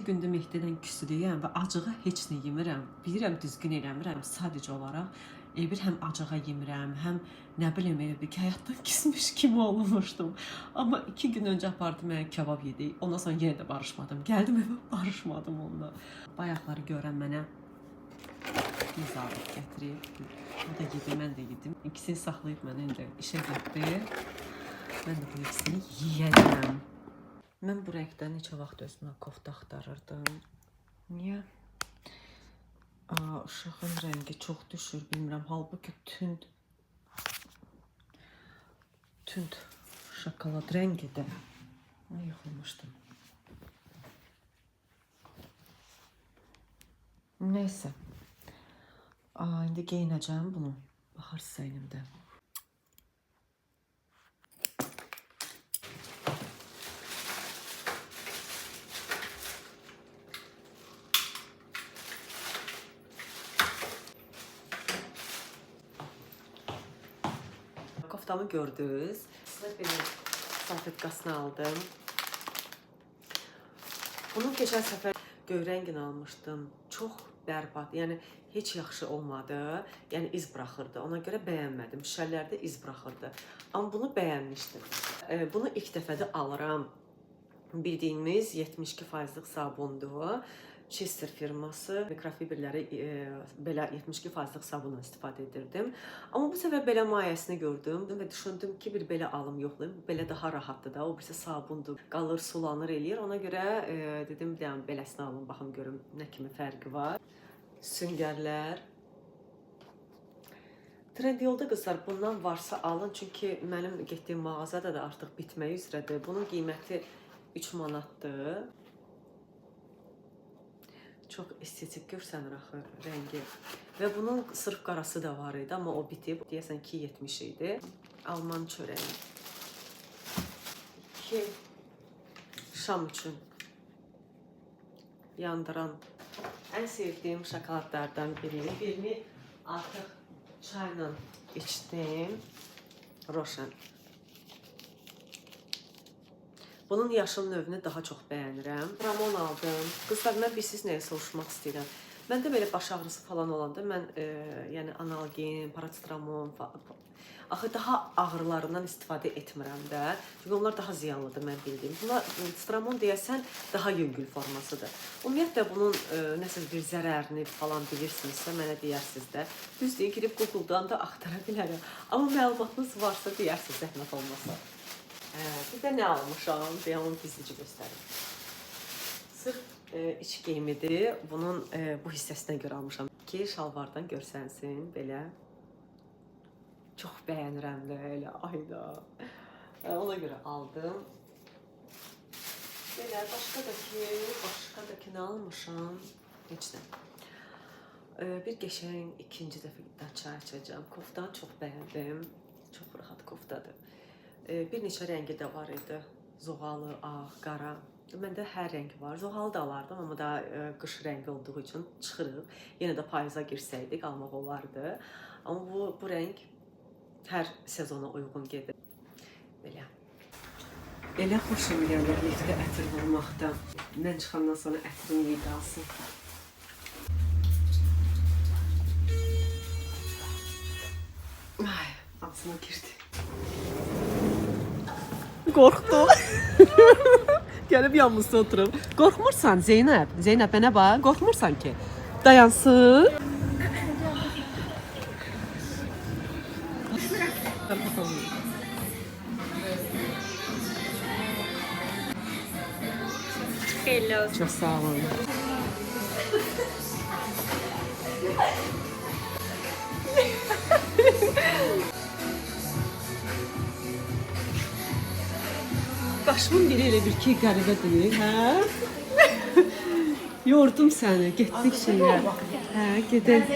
gündür Mehdidən küsülüyəm və acığa heç nə yemirəm. Bilirəm düzgün eləmirəm. Sadəcə olaraq bir həm acığa yemirəm, həm nə bilim elə bir ki, həyatdan küsmüş kimi olmuşdum. Amma 2 gün öncə apardı mənə kebab yedik. Ondan sonra yenə də barışmadım. Gəldim evə, barışmadım onunla. Bayaqları görən mənə bir zabit gətirib. O da yedi, mən də yedim. İkisini saxlayıb mənə indi işə getdi. Mən də bu ikisini yiyəcəm. Mən bu rəngdən neçə vaxt özümə kofta axtarırdım. Niyə? Uşağın rəngi çox düşür, bilmirəm. Halbuki tünd şokolad rəngidir. Yıxılmışdım. Neysə. İndi geyinəcəm bunu. Baxarsınız əynimdə. Koftamı gördünüz. Sizə belə salfetkasını aldım. Bunun keçən səfər göy rəngini almışdım. Çox bərbad, yəni heç yaxşı olmadı. Yəni iz buraxırdı. Ona görə bəyənmədim. Şüşələrdə iz buraxırdı. Amma bunu bəyənmişdim. Bunu ilk dəfədə alıram. Bildiyimiz 72%'lik sabundur. Chester firması mikrofiberləri belə 72%'lik sabunla istifadə edirdim. Amma bu səfər belə mayəsini gördüm və düşündüm ki, bir belə alım yoxlayım. Belə daha rahatdır da. O birisi sabundur. Qalır, sulanır eləyir. Ona görə dedim, beləsini alım, baxım görüm nə kimi fərqi var. Süngərlər. Trendyolda qızlar bundan varsa alın. Çünki mənim getdiyim mağazada da artıq bitmək üzrədir. Bunun qiyməti 3 manatdır. Çox estetik görsənir axı rəngi. Və bunun sırf qarası da var idi, amma o bitib. Deyəsən 2.70 idi. Alman çörəyi. 2 şam üçün yandıran ən sevdiyim şokoladlardan biri. Birini artıq çayla içdim. Roşen. Bunun yaşıl növünü daha çox bəyənirəm. Ramon aldım. Qızlar, mən siz nəyə soruşmaq istəyirəm. Məndə belə baş ağrısı falan olanda mən yəni analgen, paracetamol, axı daha ağrılarından istifadə etmirəm də. Çünki onlar daha ziyanlıdır mən bildiyim. Buna stramon deyəsən daha yüngül formasıdır. Ümumiyyətlə bunun nəsə bir zərərini falan bilirsinizsə mənə deyərsiniz də. Düzdür, girib Google-dan da axtara bilərəm. Amma məlumatınız varsa deyərsiniz, zəhmət olmasa. Bir də nə almışam, deyə onu gizlici göstərim. Sırf iç geyimidir. Bunun bu hissəsinə görə almışam ki, şalvardan görsənsin, belə. Çox bəyənirəm də, elə, ayda. Ona görə aldım. Belə, başqa da ki, nə almışam? Heç nə. Bir qəşəng ikinci dəfə çay içəcəm. Koftanı çox bəyəndim. Çox rahat koftadır. Bir neçə rəngi də var idi. Zoğalı, ağ, qara. Məndə hər rəngi var. Zoğalı da alardım, amma da qış rəngi olduğu üçün çıxırıq. Yenə də payıza girsəydik, almaq olardı. Amma bu rəng hər sezona uyğun gedir. Belə. Elə xoşum gəlir birlikdə ətir vurmaqdan. Mən çıxandan sonra ətirin iyi qalsın. Ay, ağzıma girdi. Qorxdu. Gəlib yanımızda oturub. Qorxmursan Zeynəb? Zeynəb, mənə bax. Qorxmursan ki? Dayansın. Hello. Çox sağ olun. Başımın biri elə bir ki, qəribədir, hə? Yordum səni, getdik şeyə. Hə, gedək.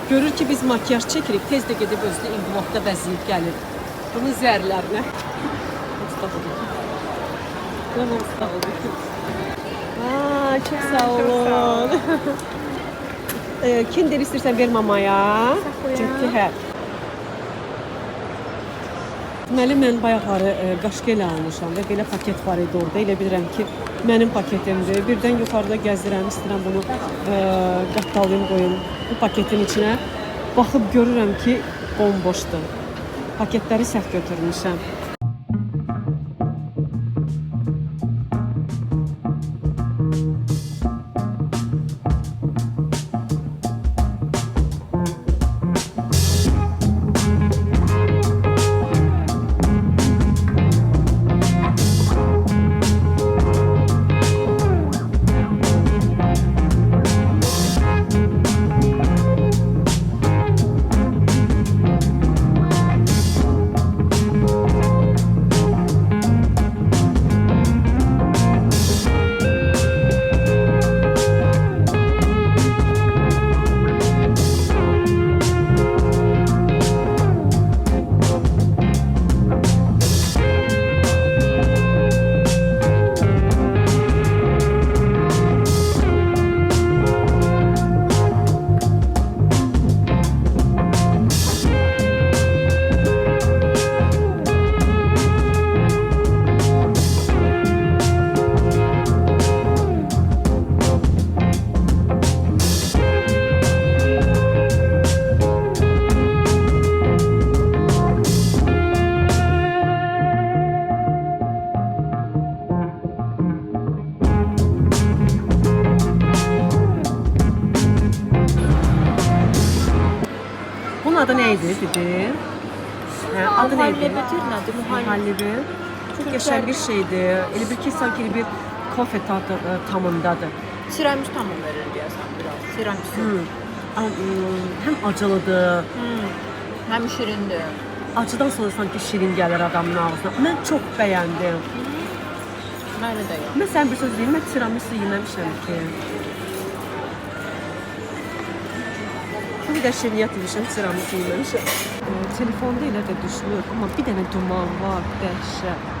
Görür ki, biz makyaj çəkirik, tez də gedib özünü inqilabda bəzəyib gəlir. Bunun zərlərinə. Tamam, sağ olun. Çok sağ olun. Kinder istəyirsən ver mamaya. Ciddi hə. Deməli, mən bayaqları qaşqel almışam və belə paket var idi orada. Elə bilirəm ki, mənim paketimdir. Birdən yuxarıda gəzdirəm, istəyirəm bunu qattalayım, qoyum bu paketin içinə. Baxıb görürəm ki, bomboşdur. Paketləri səhv götürmüşəm. Bunun adı neydi dedi? Adı neydi? Muhallebi. Çok yaşayan bir şeydi. Elə bir ki, sanki bir kofe tadı tamındadır. Tiramisu tamam verir deyəsən biraz. Tiramisu. Hem acılıdır. Həm şirindir. Acıdan sonra sanki şirin gəlir adamın ağzına. Mən çox bəyəndim. Mənə də yox. Mən sən bir söz deyim, mən tiramisu yeməmişəm ki. Bir də şirniyyat yemişəm, tiramisu yeməmişəm. Telefonda elə də düşünür, amma bir dənə duman var, dəhşət.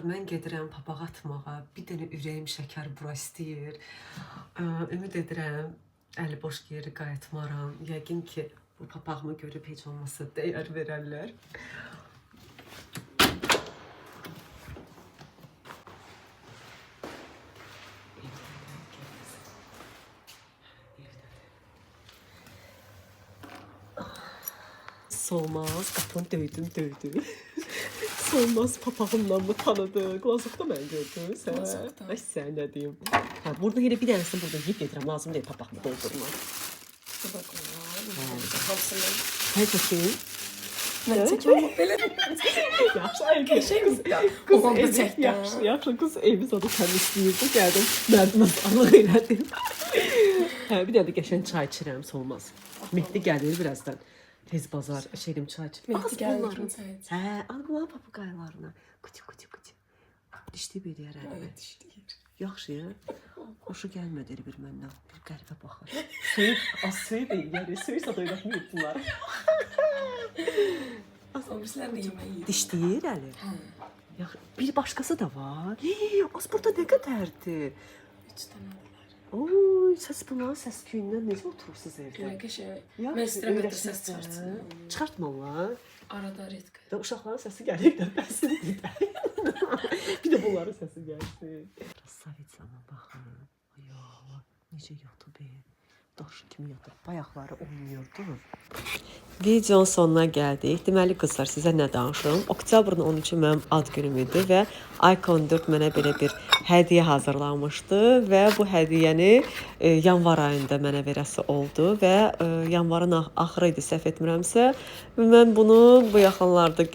Mən gedirəm papaq atmağa, bir dənə ürəyim şəkər bura istəyir. Ümid edirəm, əli boş geri qayıtmaram. Yəqin ki, bu papağımı görüb heç olmasa dəyər verərlər. Solmaz, qapını döydüm. Solmaz papağımla mı tanıdı? Qlazlıqda mən gördüm. Ay sən nə deyim. Burada yenə bir dənəsini burada yiyib gedirəm. Lazım deyil papağımı doldurmaq. Hər çəkeyim. Mən çəkəm belə. Yaxşı, qız evi zadı təmizləyirdi. Gəldim, mərdimazlıq elədim. Bir dənə də qəşəng çay içirəm, Solmaz. Mehdi gəlir birazdan. Tez bazar şeydim çay içib. Mehdi gəlir çay içib. Al bunlar papaqaylarına. Kutu. Dişli bir yer əlbə. Evet, dişləyir. Yaxşı ya. Xoşu gəlmədi elə bir məndən. Bir qəribə baxır. Söyüb yəni, söyüb sad oynatmıyıb bunlar. Obrislər də yemək yiyir. Dişləyir əli. Yaxşı, bir başqası da var. Az burada nə qədərdir? 3 dənədirlər. Oy, səs bunların səs küyündən necə oturursunuz evdə? Mən istəyirəm də səs çıxartsın. Çıxartmırlar. Arada redka. Da uşaqların səsi gəlir də bəsindir də. Bir də bunların səsi gəlsin. Krasavitsana baxın. Ay, necə yatıb. Daş kimi yatıb. Bayaqları oynayırdı. Videonun sonuna gəldik. Deməli qızlar, sizə nə danışım? Oktyabrın 13-ü mənim ad günüm idi və Icon 4 mənə belə bir hədiyyə hazırlamışdı və bu hədiyyəni yanvar ayında mənə verəsi oldu və yanvarın axırı idi, səhv etmirəmsə. Mən bunu bu yaxınlarda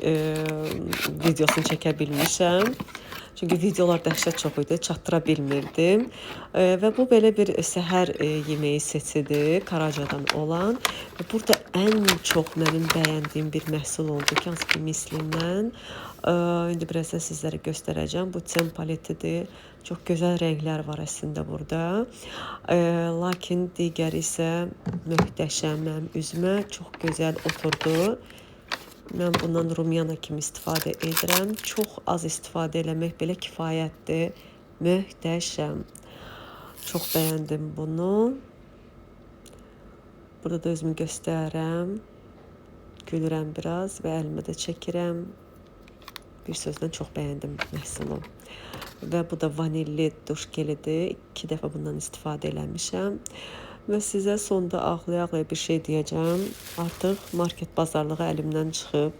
videosunu çəkə bilmişəm. Çünki videolar dəhşət çox idi, çatdıra bilmirdim. Və bu belə bir səhər yeməyi setidir, Karacadan olan. Burada ən çox mənim bəyəndiyim bir məhsul oldu ki, hansı ki mislindən. İndi birazdan sizlərə göstərəcəm. Bu Cem paletidir. Çox gözəl rənglər var əslində burada. Lakin digəri isə möhtəşəm, mənim üzümə çox gözəl oturdu. Mən bundan rumyana kimi istifadə edirəm. Çox az istifadə eləmək belə kifayətdir. Möhtəşəm. Çox bəyəndim bunu. Burada da özümü göstərirəm. Gülürəm biraz və əlimə də çəkirəm. Bir sözlə çox bəyəndim məhsulu. Və bu da vanilli duş gelidir. 2 dəfə bundan istifadə eləmişəm. Və sizə sonda ağlaya-ağlaya bir şey deyəcəm. Artıq market bazarlığı əlimdən çıxıb.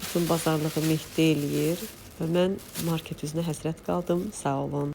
Bütün bazarlığı Mehdi eləyir. Və mən market üzünə həsrət qaldım. Sağ olun.